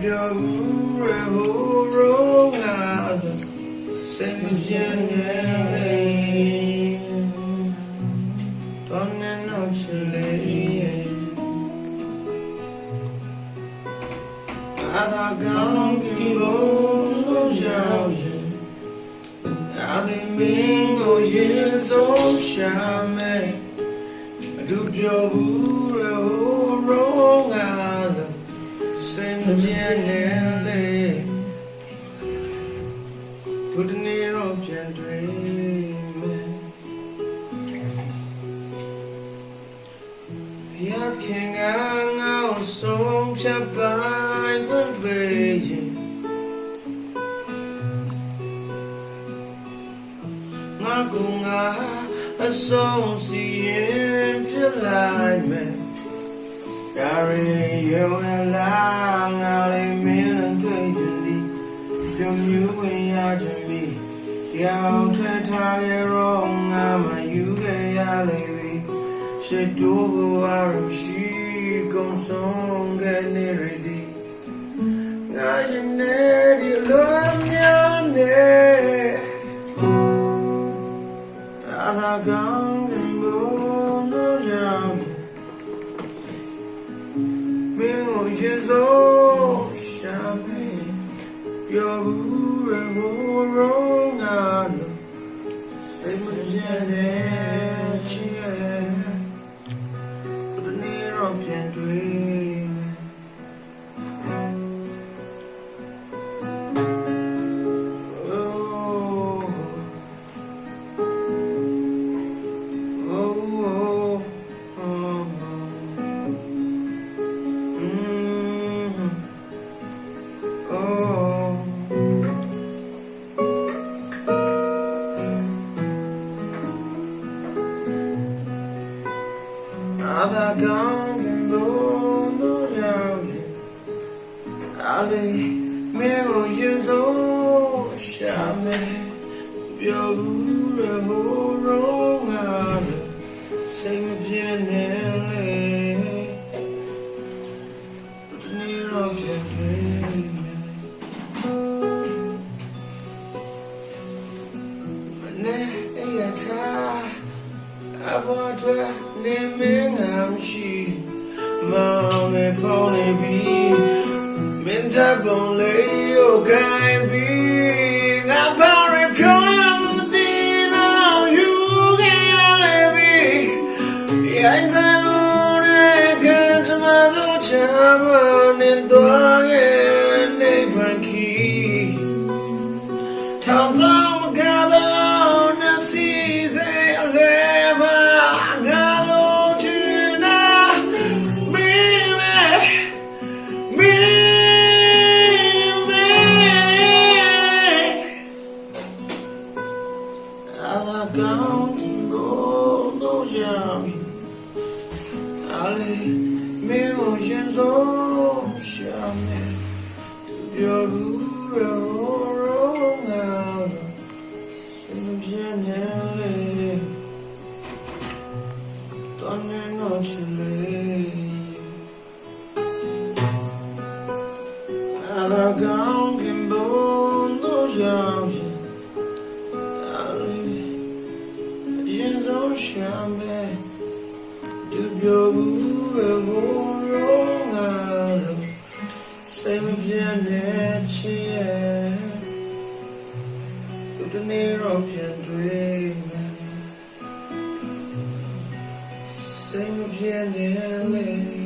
ပြောဘူးရဟိုရောငါစိတ်မပြင်းနေလေတော်နေတော့ချစ်လေအသာကောင်းကင်ဘုံရောက်ရင်အလေးမင်းကိုရင်ဆုံးရှာမယ်သူပြောဘူးရဟိုရောငါစိတ်မပြင်းနေလေသူတနေ့တော့ပြန်တွေ့မယ်ရခင်ကငါ့ဆုံးဖြတ်ပိုင်းခွင့်ပေးရင်ငါကငါအဆုံးစီရင်ဖြစ်လိုက်မယ်ဒါရင်ရောလာငါလေးမင်းနဲ့တွေ့ချင်သည်ပြုံးယူဝင်ရချင်ပြီရောက်ထွက်ထားရတော့ငါမယူခဲ့ရလေပြီရှစ်တိုးကိုအရုရှိကုန်ဆုံးခဲ့နေရသည်ငါရှင်နေဒီလိုမျိုးနေအသာကောင်းတဲ့ဘုံတို့ရောက်မင်းကိုရင်ဆုံးရှာမယ်ပြောဘူးရဟိုရောငါစိတ်မပြတ်တဲ့ချစ်ရဲ့ဒီနေ့တော့ပြန်တွေ့အသာကောင်းကင်ဘုံတို့ရောက်ရင်အလေးမင်းကိုရင်ဆုံးရှာမယ်ပြောဘူးရဟိုရောငါစိတ်မပြင်းနေလေဒီနေ့တော့ပြန်တွေ့မနေ့ရထားအဘောထွက်နေမင်းငါမရှိမောင်နေဖုန်းနေပြီးမင်းတပ်ပုံလေးကိုခိုင်းပြီးငါပါရဖြောရမသိတော့ယူခဲ့ရလေပြီးရိုင်းစားလို့တဲ့ကံစမစိုးချမနေတော့ရဲ့နေပန်ခီထောင်သောမကားသောနစီစေလေပါကောင်းကင်ဘုံတို့ရောက်အလေးမင်းကိုရင်ဆုံးရှာမယ်သူပြောဘူးရောငါစိတ်ပြင်းနေလေတော်နေတော့ချစ်လေအသာကောင်းကင်ဘုံတို့ရောက်ရှာမယ်သူပြောဘူးရဟိုရောငါစိတ်မပြတ်တဲ့ချစ်ရဲ့ဒီနေ့တော့ပြန်တွေ့မယ်စိတ်မပြတ်တဲ့လေ